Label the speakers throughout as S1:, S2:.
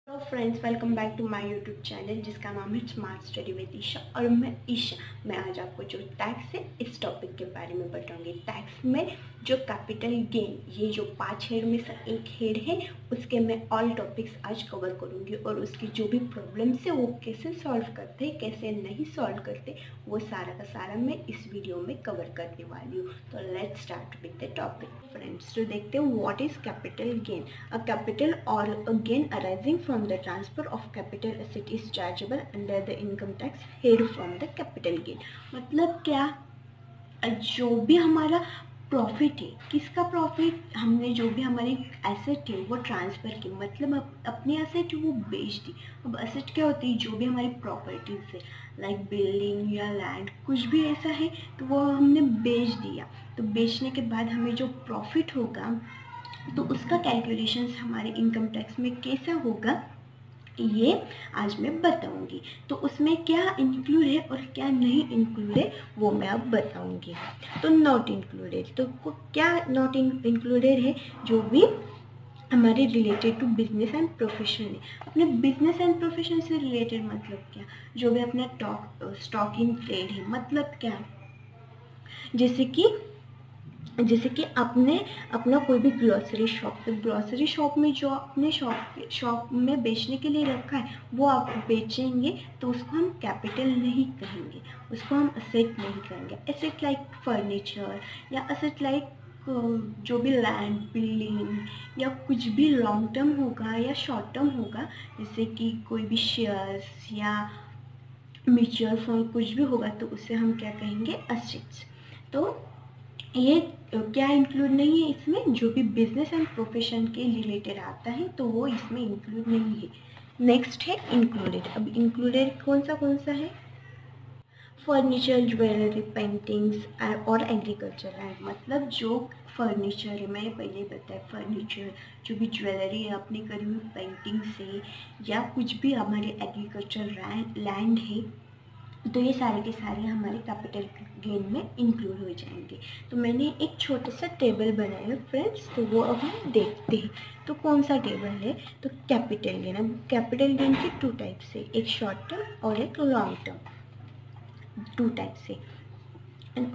S1: Hello friends, welcome back to my YouTube channel जिसका नाम है स्मार्ट स्टडी विद ईशा। और मैं ईशा, मैं आज आपको जो टैक्स है इस टॉपिक के बारे में बताऊंगी। टैक्स में जो कैपिटल गेन, ये जो 5 हेड में से एक हेड है, उसके मैं ऑल टॉपिक्स आज कवर करूंगी और उसकी जो भी प्रॉब्लम्स है वो कैसे सॉल्व करते हैं, कैसे नहीं सॉल्व करते, वो सारा का सारा मैं इस वीडियो में कवर करने वाली हूँ। तो let's start with the topic friends. तो देखते हैं what is capital gain. A capital or a gain arising from the transfer of capital asset is chargeable under the income tax paid from the capital gain। मतलब क्या, जो भी हमारा profit है, किसका प्रॉफिट, हमने जो भी हमारी एसेट है वो ट्रांसफ़र की, मतलब अपनी एसेट वो बेच दी। अब एसेट क्या होती है, जो भी हमारी प्रॉपर्टीज है, लाइक बिल्डिंग या लैंड, कुछ भी ऐसा है तो वो हमने बेच दिया। तो बेचने के बाद हमें जो प्रॉफिट होगा तो उसका कैलकुलेशंस हमारे इनकम टैक्स में कैसा होगा, ये आज मैं बताऊंगी। तो उसमें क्या इंक्लूड है और क्या नहीं इंक्लूड है वो मैं अब बताऊंगी। तो नॉट इंक्लूडेड, तो क्या नॉट इंक्लूडेड है, जो भी हमारे related to business and profession है। अपने बिजनेस एंड प्रोफेशन से रिलेटेड मतलब क्या, जो भी अपना स्टॉक इन ट्रेड है, मतलब क्या, जैसे कि आपने अपना कोई भी ग्रोसरी शॉप, तो ग्रोसरी शॉप में जो आपने शॉप में बेचने के लिए रखा है वो आप बेचेंगे, तो उसको हम कैपिटल नहीं कहेंगे, उसको हम असेट नहीं कहेंगे। असेट लाइक फर्नीचर या असेट लाइक जो भी लैंड, बिल्डिंग या कुछ भी लॉन्ग टर्म होगा या शॉर्ट टर्म होगा, जैसे कि कोई भी शेयर्स या म्यूचुअल फंड कुछ भी होगा, तो उसे हम क्या कहेंगे, असेट्स। तो ये क्या इंक्लूड नहीं है इसमें, जो भी बिजनेस एंड प्रोफेशन के रिलेटेड आता है तो वो इसमें इंक्लूड नहीं है। नेक्स्ट है इंक्लूडेड। अब इंक्लूडेड कौन सा है, फर्नीचर, ज्वेलरी, पेंटिंग्स और एग्रीकल्चर लैंड। मतलब जो फर्नीचर है, मैंने पहले बताया, फर्नीचर, जो भी ज्वेलरी है अपनी करी हुई पेंटिंग से, या कुछ भी हमारे एग्रीकल्चर लैंड है, तो ये सारे के सारे हमारे कैपिटल गेन में इंक्लूड हो जाएंगे। तो मैंने एक छोटा सा टेबल बनाया है फ्रेंड्स, तो वो अब हम देखते हैं। तो कौन सा टेबल है, तो कैपिटल गेन। अब कैपिटल गेन के 2 टाइप्स है, एक शॉर्ट टर्म और एक लॉन्ग टर्म, 2 टाइप से।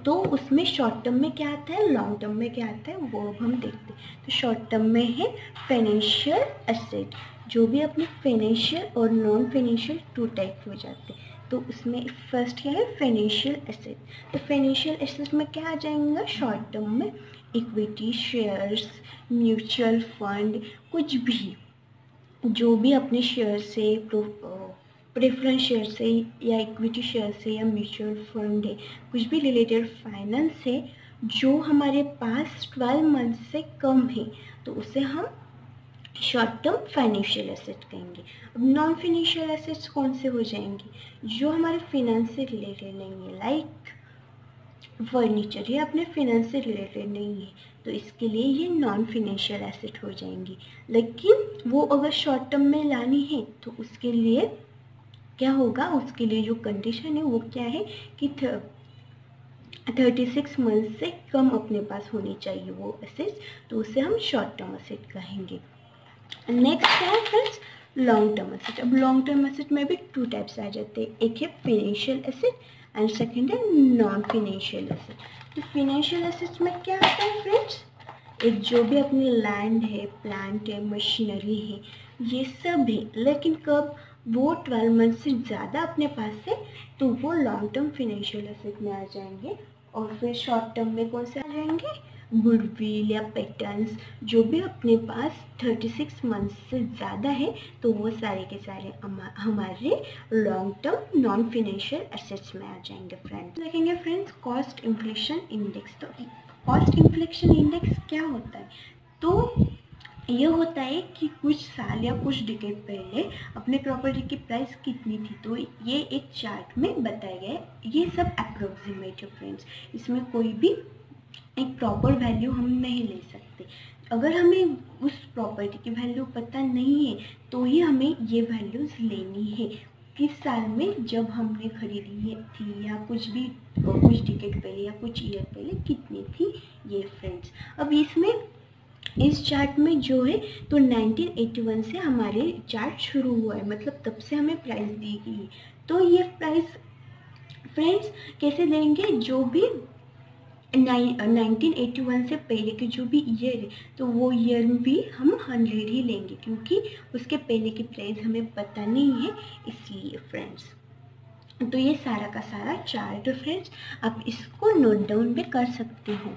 S1: तो उसमें शॉर्ट टर्म में क्या आता है, लॉन्ग टर्म में क्या आता है, वो अब हम देखते हैं। तो शॉर्ट टर्म में है फाइनेंशियल एसेट, जो भी अपने फाइनेंशियल और नॉन फाइनेंशियल 2 टाइप हो जाते हैं। तो उसमें फर्स्ट क्या है, फाइनेंशियल एसेट। तो फाइनेंशियल एसेट में क्या आ जाएगा, शॉर्ट टर्म में इक्विटी, शेयर्स, म्यूचुअल फंड, कुछ भी, जो भी अपने शेयर से, प्रेफरेंस शेयर से या इक्विटी शेयर से या म्यूचुअल फंड है, कुछ भी रिलेटेड फाइनेंस है, जो हमारे पास 12 मंथ से कम है, तो उसे हम शॉर्ट टर्म फाइनेंशियल एसेट कहेंगे। अब नॉन फाइनेंशियल एसेट्स कौन से हो जाएंगे, जो हमारे फिनेंस से रिलेटेड नहीं है, लाइक फर्नीचर, ये अपने फिनेंस से रिलेटेड नहीं है, तो इसके लिए ये नॉन फिनेंशियल एसेट हो जाएंगी। लेकिन वो अगर शॉर्ट टर्म में लानी है तो उसके लिए क्या होगा, उसके लिए जो कंडीशन है वो क्या है कि 36 मंथ से कम अपने पास होनी चाहिए वो एसेट, तो उसे हम शॉर्ट टर्म एसेट कहेंगे। नेक्स्ट क्या है फ्रेंड्स, लॉन्ग टर्म एसेट। अब लॉन्ग टर्म एसेट में भी 2 टाइप्स आ जाते हैं, एक है फाइनेंशियल एसेट एंड सेकंड है नॉन फाइनेंशियल एसेट। तो फाइनेंशियल एसेट्स में क्या आता है फ्रेंड्स, एक जो भी अपनी लैंड है, प्लांट है, मशीनरी है, ये सब है, लेकिन कब, वो 12 मंथ से ज़्यादा अपने पास है, तो वो लॉन्ग टर्म फाइनेंशियल एसेट में आ जाएंगे। और फिर शॉर्ट टर्म में कौन से आ जाएंगे, गुडविल या पैटर्न्स, जो भी अपने पास 36 मंथ से ज़्यादा है, तो वो सारे के सारे हमारे long term non financial assets में आ जाएंगे। फ्रेंड्स देखेंगे फ्रेंड्स, कॉस्ट इन्फ्लेशन इंडेक्स। तो कॉस्ट इन्फ्लेशन इंडेक्स क्या होता है, तो ये होता है कि कुछ साल या कुछ डिकेड पहले अपने प्रॉपर्टी की प्राइस कितनी थी, तो ये एक चार्ट में बताया गया है। ये सब अप्रोक्सीमेट है फ्रेंड्स, इसमें कोई भी एक प्रॉपर वैल्यू हम नहीं ले सकते। अगर हमें उस प्रॉपर्टी की वैल्यू पता नहीं है तो ही हमें ये वैल्यूज़ लेनी है, किस साल में जब हमने खरीदी थी, या कुछ भी कुछ डिकेड पहले या कुछ ईयर पहले कितनी थी ये फ्रेंड्स। अब इसमें इस चार्ट में जो है तो 1981 से हमारे चार्ट शुरू हुआ है, मतलब तब से हमें प्राइस दी गई है। तो ये प्राइस फ्रेंड्स कैसे देंगे, जो भी 1981 से पहले के जो भी ईयर है तो वो ईयर भी हम 100 ही लेंगे, क्योंकि उसके पहले की प्राइस हमें पता नहीं है, इसलिए फ्रेंड्स। तो ये सारा का सारा चार्ट फ्रेंड्स आप इसको नोट डाउन भी कर सकते हो।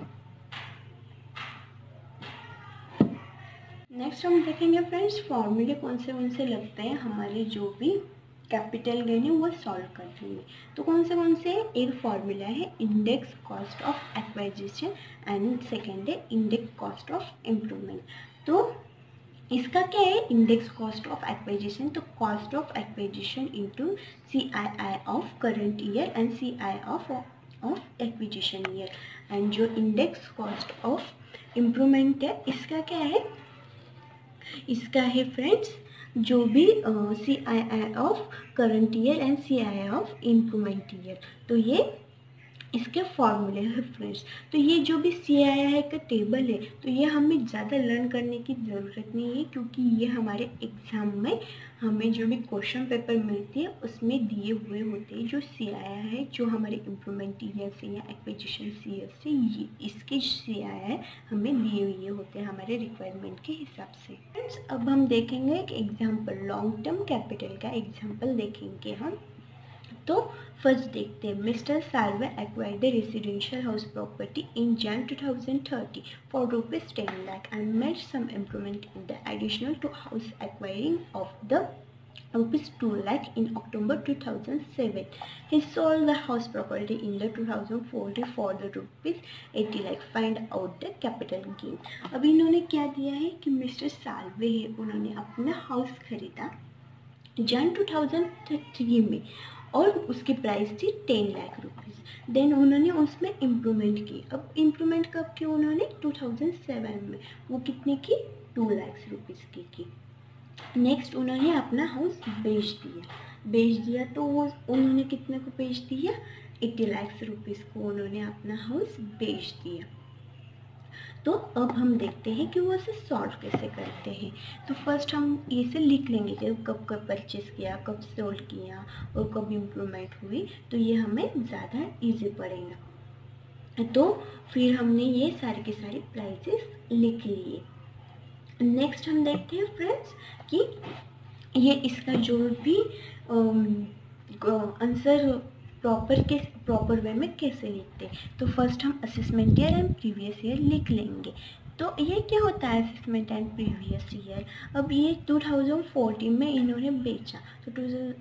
S1: नेक्स्ट हम देखेंगे फ्रेंड्स फॉर्मूले कौन से लगते हैं हमारे जो भी कैपिटल गेन है वो सॉल्व करने में। तो कौन से एक फॉर्मूला है index cost of acquisition and second है इंडेक्स कॉस्ट ऑफ इम्प्रूवमेंट। तो इसका क्या है, इंडेक्स कॉस्ट ऑफ एक्वाजिशन, तो cost of acquisition into CII of current year and CI of acquisition year. And जो इंडेक्स कॉस्ट ऑफ इम्प्रूवमेंट है इसका क्या है, इसका है फ्रेंड्स जो भी CII of current year and CII of improvement year. तो ये इसके फॉर्मूले है फ्रेंड्स। तो ये जो भी CII का टेबल है तो ये हमें ज़्यादा लर्न करने की ज़रूरत नहीं है, क्योंकि ये हमारे एग्ज़ाम में हमें जो भी क्वेश्चन पेपर मिलती है उसमें दिए हुए होते हैं। जो CII है जो हमारे इम्प्रूवमेंट ईयर से या एक्विजिशन ईयर से, ये इसके CII हमें दिए हुए होते हैं हमारे रिक्वायरमेंट के हिसाब से। फ्रेंड्स अब हम देखेंगे एक एग्जाम्पल, लॉन्ग टर्म कैपिटल का एग्जाम्पल देखेंगे हम। तो फर्स्ट देखते हैं, mister Salve acquired the residential house property in Jan 2030 for ₹10 lakh and made some improvement in the additional to house acquiring of the ₹2 lakh in October 2007. He sold the house property in the 2040 for the ₹80 lakh. Find out the capital gain. अब इन्होंने क्या दिया है कि mister Salve है, उन्होंने अपना house खरीदा जन 2003 में और उसकी प्राइस थी 10 लाख रुपीज़। देन उन्होंने उसमें इम्प्रूवमेंट की। अब इम्प्रूवमेंट कब की उन्होंने 2007 में, वो कितने की 2 लाख रुपीज़ की। नेक्स्ट उन्होंने अपना हाउस बेच दिया तो वो उन्होंने कितने को बेच दिया, 80 लाख रुपीज़ को उन्होंने अपना हाउस बेच दिया। तो अब हम देखते हैं कि वो इसे सॉल्व कैसे करते हैं। तो फर्स्ट हम इसे लिख लेंगे कि कब कब परचेस किया, कब सोल्ड किया और कब इम्प्रूवमेंट हुई, तो ये हमें ज़्यादा इजी पड़ेगा। तो फिर हमने ये सारे के सारे प्राइसेस लिख लिए। नेक्स्ट हम देखते हैं फ्रेंड्स कि ये इसका जो भी आंसर प्रॉपर वे में कैसे लिखते हैं। तो फर्स्ट हम assessment year and previous year लिख लेंगे। तो ये क्या होता है असेसमेंट एंड प्रीवियस ईयर। अब ये 2014 में इन्होंने बेचा तो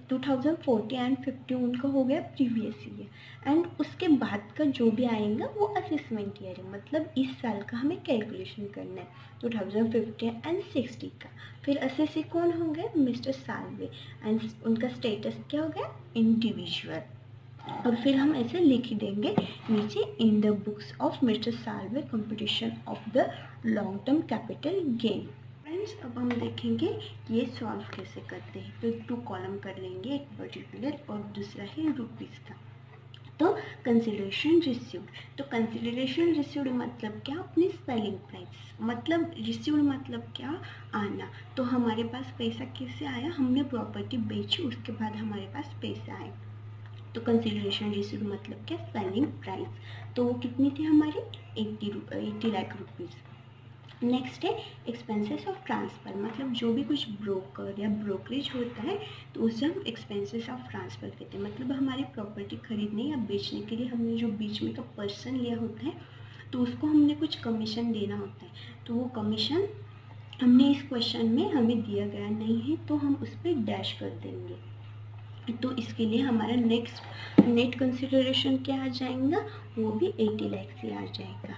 S1: 2040 एंड 50 उनका हो गया प्रीवियस ईयर। एंड उसके बाद का जो भी आएगा वो असेसमेंट ईयर है, मतलब इस साल का हमें कैलकुलेशन करना है 2050 एंड 60 का। फिर असेसी कौन होंगे, मिस्टर साल्वे, एंड उनका स्टेटस क्या हो गया, इंडिविजुअल। और फिर हम ऐसे लिख देंगे नीचे, इन the books of mister Salve competition of the long term capital gain. Friends अब हम देखेंगे ये सॉल्व कैसे करते हैं। तो 2 कॉलम कर लेंगे, एक पर्टिकुलर और दूसरा है रुपीज़ का। तो कंसिडरेशन रिसीव्ड, तो कंसिडरेशन रिसीव्ड मतलब क्या, अपनी सेलिंग प्राइस, मतलब रिसीव्ड मतलब क्या, आना। तो हमारे पास पैसा कैसे आया, हमने प्रॉपर्टी बेची उसके बाद हमारे पास पैसा आया। तो कंसिडरेशन रिसीव्ड मतलब क्या, सेलिंग प्राइस। तो वो कितनी थी हमारी 80 लाख रुपीज़। नेक्स्ट है एक्सपेंसेस ऑफ ट्रांसफ़र, मतलब जो भी कुछ ब्रोकर या ब्रोकरेज होता है तो उसे हम एक्सपेंसेस ऑफ ट्रांसफ़र कहते हैं। मतलब हमारी प्रॉपर्टी खरीदने या बेचने के लिए हमने जो बीच में का पर्सन लिया होता है तो उसको हमने कुछ कमीशन देना होता है। तो वो कमीशन हमने इस क्वेश्चन में हमें दिया गया नहीं है तो हम उस पर डैश कर देंगे। तो इसके लिए हमारा नेट कंसिडरेशन क्या आ जाएगा, वो भी 80 लाख से आ जाएगा।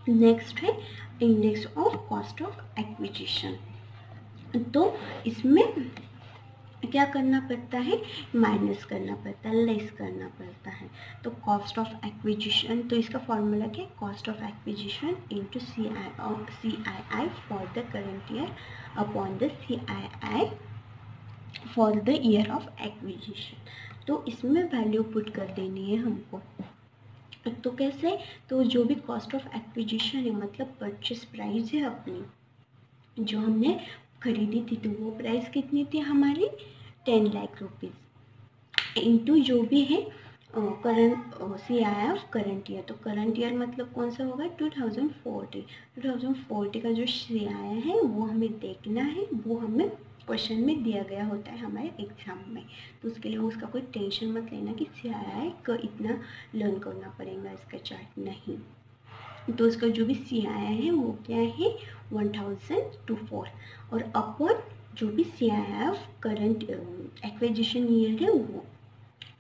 S1: नेक्स्ट है index of cost of acquisition. तो इसमें क्या करना पड़ता है, माइनस करना पड़ता है, लेस करना पड़ता है। तो कॉस्ट ऑफ एक्विजिशन, तो इसका फॉर्मूला क्या है, cost of acquisition into CII for the current year upon the CII for the year of acquisition. तो इसमें वैल्यू पुट कर देनी है हमको। तो कैसे, तो जो भी कॉस्ट ऑफ एक्विजिशन है मतलब परचेस प्राइस है अपनी, जो हमने खरीदी थी, तो वो प्राइस कितनी थी हमारी 10 लाख रुपीज़, इंटू जो भी है करंट CIF करंट ईयर। तो करंट ईयर मतलब कौन सा होगा 2040 का जो CIF है वो हमें देखना है, वो हमें क्वेश्चन में दिया गया होता है हमारे एग्जाम में। तो उसके लिए उसका कोई टेंशन मत लेना कि CIF का इतना लर्न करना पड़ेगा, इसका चार्ट नहीं। तो उसका जो भी CIF है वो क्या है 1000 to 4, और अपॉन जो भी CIF करंट एक्विजिशन ईयर है वो।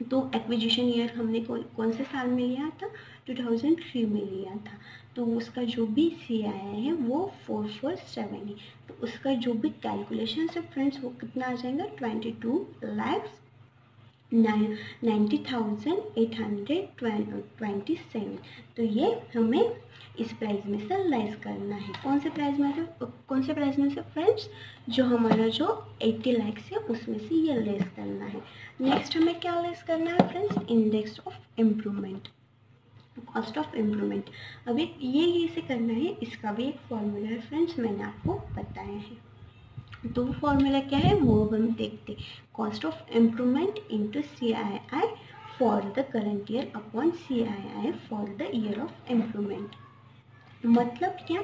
S1: तो एक्विजिशन ईयर हमने कौन से साल में लिया था 2003 में लिया था। तो उसका जो भी CIF है वो 447 है। तो उसका जो भी कैलकुलेशन है फ्रेंड्स वो कितना आ जाएगा 22,90,827। तो ये हमें इस प्राइस में से लेस करना है। कौन से प्राइस में से फ्रेंड्स, जो हमारा जो 80 लाख है उसमें से ये लेस करना है। नेक्स्ट हमें क्या लेस करना है friends, index of improvement, cost of improvement. अभी ये इसे करना है, इसका भी एक फॉर्मूला है फ्रेंड्स, मैंने आपको बताया है। तो फॉर्मूला क्या है वो हम देखते, cost of improvement into CII for the current year upon CII for the year of improvement. मतलब क्या,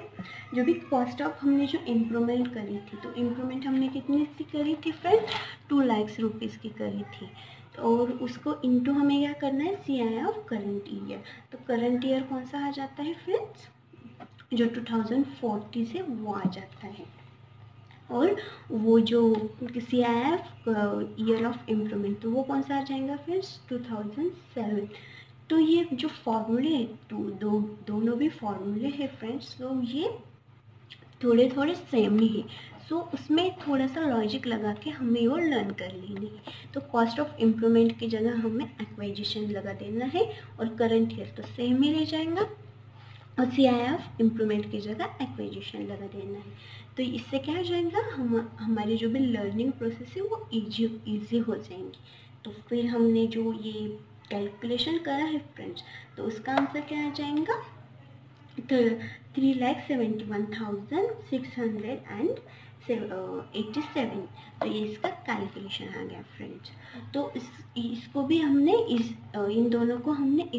S1: जो भी कॉस्ट ऑफ हमने जो इम्प्रूवमेंट करी थी, तो इम्प्रूवमेंट हमने कितनी की करी थी फ्रेंड्स 2 लाख रुपीज़ की करी थी। और उसको इंटू हमें क्या करना है CII ऑफ करंट ईयर। तो करंट ईयर कौन सा आ जाता है फ्रेंड्स, जो 2040 से वो आ जाता है। और वो जो CIF ईयर ऑफ इम्प्रूवमेंट, तो वो कौन सा आ जाएगा फ्रेंड्स 2007। तो ये जो फॉर्मूले दोनों भी फॉर्मूले हैं फ्रेंड्स, तो ये थोड़े थोड़े सेम ही है। सो उसमें थोड़ा सा लॉजिक लगा के हमें वो लर्न कर लेनी है। तो कॉस्ट ऑफ इम्प्रूवमेंट की जगह हमें एक्वाइजिशन लगा देना है, और करंट ईयर तो सेम ही रह जाएगा, और CIF इम्प्रूवमेंट की जगह एक्विजिशन लगा देना है। तो इससे क्या हो जाएगा, हमारी जो भी लर्निंग प्रोसेस है वो इजी हो जाएंगी। तो फिर हमने जो ये कैलकुलेशन करा है फ्रेंड्स, तो उसका आंसर क्या आ जाएगा 3,71,687। तो ये इसका कैलकुलेशन आ गया फ्रेंड्स। तो इसको भी हमने इन दोनों को हमने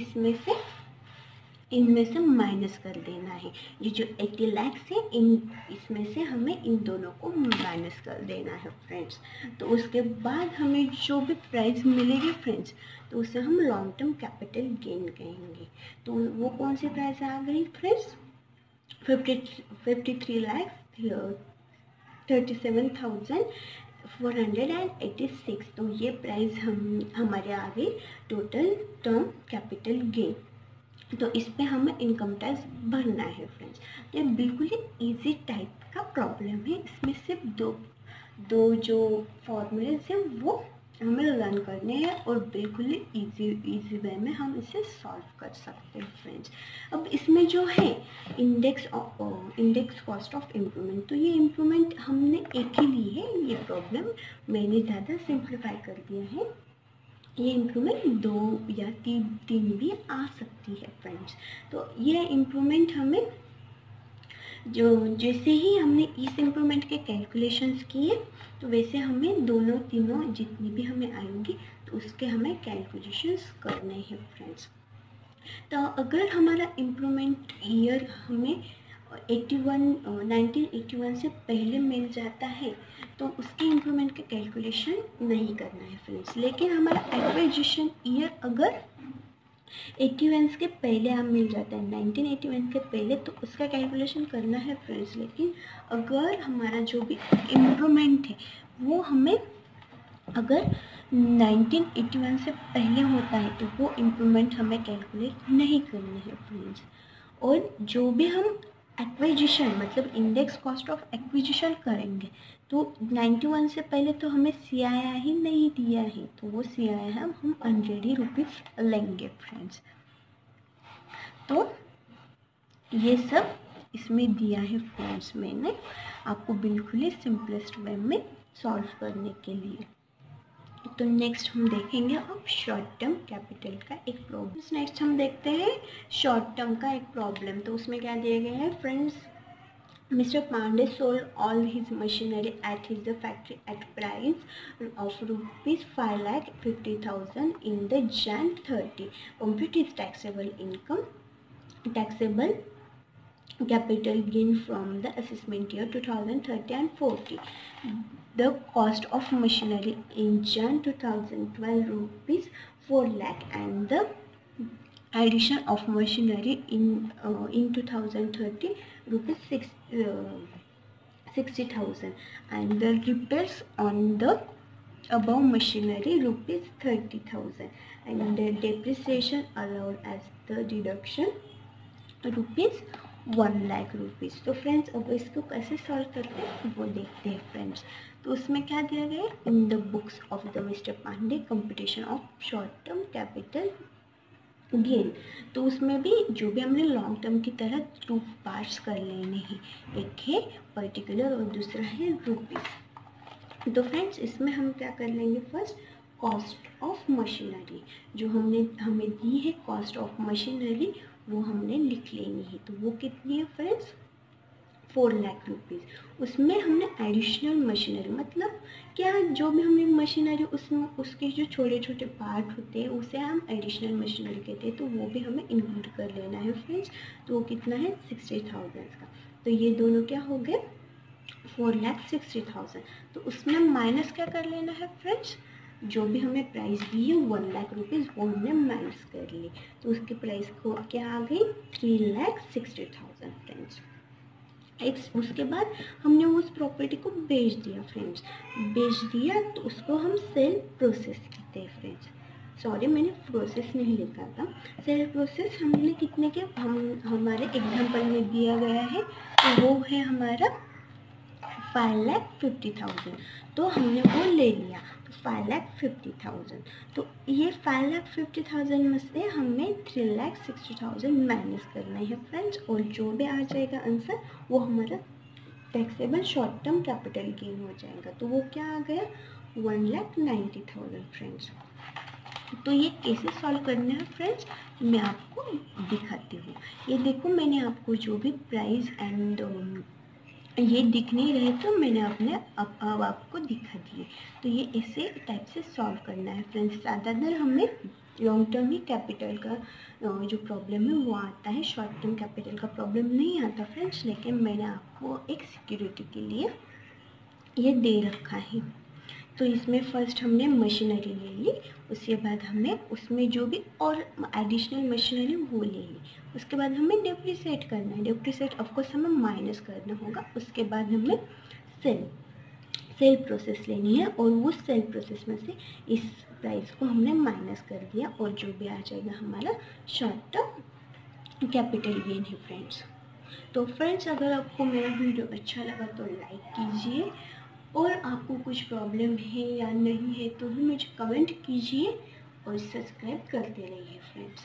S1: इनमें से माइनस कर देना है। ये जो 80 लाख है इसमें से हमें इन दोनों को माइनस कर देना है फ्रेंड्स। तो उसके बाद हमें जो भी प्राइस मिलेगी फ्रेंड्स, तो उसे हम लॉन्ग टर्म कैपिटल गेन कहेंगे। तो वो कौन सी प्राइस आ गई फ्रेंड्स 53,37,486। तो ये प्राइस हमारे आ गई टोटल टर्म कैपिटल गेन। तो इस पे हमें इनकम टैक्स भरना है फ्रेंड्स। ये बिल्कुल ही इजी टाइप का प्रॉब्लम है, इसमें सिर्फ दो जो फॉर्मूलेज हैं वो हमें लर्न करने हैं, और बिल्कुल ही इजी वे में हम इसे सॉल्व कर सकते हैं फ्रेंड्स। अब इसमें जो है इंडेक्स कॉस्ट ऑफ इम्प्रूवमेंट, तो ये इम्प्रूवमेंट हमने एक ही ली है, ये प्रॉब्लम मैंने ज़्यादा सिंप्लीफाई कर दिया है। ये इम्प्रूवमेंट 2 या 3 भी आ सकती है फ्रेंड्स। तो ये इम्प्रूवमेंट हमें जो जैसे ही हमने इस इम्प्रूवमेंट के कैलकुलेशंस किए, तो वैसे हमें दोनों तीनों जितनी भी हमें आएंगी तो उसके हमें कैलकुलेशंस करने हैं फ्रेंड्स। तो अगर हमारा इम्प्रूवमेंट ईयर हमें 1981 से पहले मिल जाता है, तो उसके इम्प्रूवमेंट के कैलकुलेशन नहीं करना है फ्रेंड्स। लेकिन हमारा एक्विजिशन ईयर अगर 81 के पहले हम मिल जाता है 1981 के पहले, तो उसका कैलकुलेशन करना है फ्रेंड्स। लेकिन अगर हमारा जो भी इम्प्रूवमेंट है वो हमें अगर 1981 से पहले होता है, तो वो इम्प्रूवमेंट हमें कैलकुलेट नहीं करनी है फ्रेंड्स। और जो भी हम एक्विजिशन मतलब इंडेक्स कॉस्ट ऑफ एक्विजिशन करेंगे, तो 91 से पहले तो हमें CII ही नहीं दिया है, तो वो CII हम 100 रुपीज़ लेंगे फ्रेंड्स। तो ये सब इसमें दिया है फ्रेंड्स, मैंने आपको बिल्कुल ही सिंपलेस्ट वे में सॉल्व करने के लिए। तो नेक्स्ट हम देखेंगे अब शॉर्ट टर्म कैपिटल का एक प्रॉब्लम। नेक्स्ट हम देखते हैं शॉर्ट टर्म का एक प्रॉब्लम। तो उसमें क्या दिए गए हैं friends, Mr. Pandey sold all his machinery at his factory at price of rupees 5,50,000 in the Jan 30. Compute his taxable income, taxable capital gain from the assessment year 2030 and 40. The cost of machinery in Jan 2012 rupees 4 lakh and the addition of machinery in 2030 rupees 60,000 and the repairs on the above machinery rupees 30,000 and the depreciation allowed as the deduction rupees 1 lakh rupees. तो friends अब इसको कैसे solve करते हैं वो देखते हैं friends. तो उसमें क्या दिया गया है, in the books of the mister Pandey computation of short term capital gain. तो उसमें भी जो भी हमने लॉन्ग टर्म की तरह 2 पार्ट्स कर लेने हैं, एक है पर्टिकुलर और दूसरा है रुपीज़। तो फ्रेंड्स इसमें हम क्या कर लेंगे, फर्स्ट कॉस्ट ऑफ मशीनरी जो हमें दी है, कॉस्ट ऑफ मशीनरी वो हमने लिख लेनी है। तो वो कितनी है फ्रेंड्स, 4 लाख रुपीज़। उसमें हमने एडिशनल मशीनरी मतलब क्या, जो भी हमने मशीनरी उसमें उसके जो छोटे छोटे पार्ट होते हैं उसे हम एडिशनल मशीनरी कहते हैं, तो वो भी हमें इंक्लूड कर लेना है फ्रेंड्स। तो वो कितना है 60,000 का। तो ये दोनों क्या हो गए 4,60,000। तो उसमें माइनस क्या कर लेना है फ्रेंड्स, जो भी हमें प्राइस दी है 1 लाख रुपीज़ वो हमने माइनस कर ली। तो उसकी प्राइस को क्या आ गई 3,60,000 फ्रेंड्स। उसके बाद हमने उस प्रॉपर्टी को बेच दिया फ्रेंड्स, बेच दिया तो उसको हम सेल प्रोसेस कहते हैं फ्रेंड्स। सॉरी मैंने प्रोसेस नहीं लिखा था, सेल प्रोसेस हमने कितने के हमारे एग्जाम्पल में दिया गया है, तो वो है हमारा 5,50,000। तो हमने वो ले लिया, तो 5,50,000। तो ये 5,50,000 में से हमें 3,60,000 माइनस करना है फ्रेंड्स, और जो भी आ जाएगा आंसर वो हमारा taxable short term capital gain हो जाएगा। तो वो क्या आ गया 1,90,000 फ्रेंड्स। तो ये कैसे सॉल्व करना है फ्रेंड्स, मैं आपको दिखाती हूँ। ये देखो मैंने आपको जो भी प्राइस एंड ये दिख नहीं रहे तो मैंने अपने अब आपको दिखा दिए। तो ये ऐसे टाइप से सॉल्व करना है फ्रेंड्स। ज़्यादातर हमें लॉन्ग टर्म ही कैपिटल का जो प्रॉब्लम है वो आता है, शॉर्ट टर्म कैपिटल का प्रॉब्लम नहीं आता फ्रेंड्स, लेकिन मैंने आपको एक सिक्योरिटी के लिए ये दे रखा है। तो इसमें फ़र्स्ट हमने मशीनरी ले ली, उसके बाद हमें उसमें जो भी और एडिशनल मशीनरी वो ले ली, उसके बाद हमें डेप्रिसिएट करना है, डेप्रिसिएट ऑफकोर्स हमें माइनस करना होगा। उसके बाद हमें सेल प्रोसेस लेनी है, और उस सेल प्रोसेस में से इस प्राइस को हमने माइनस कर दिया, और जो भी आ जाएगा हमारा शॉर्ट टर्म कैपिटल गेन है फ्रेंड्स। तो फ्रेंड्स अगर आपको मेरा वीडियो अच्छा लगा तो लाइक कीजिए, और आपको कुछ प्रॉब्लम है या नहीं है तो भी मुझे कमेंट कीजिए, और सब्सक्राइब करते रहिए फ्रेंड्स।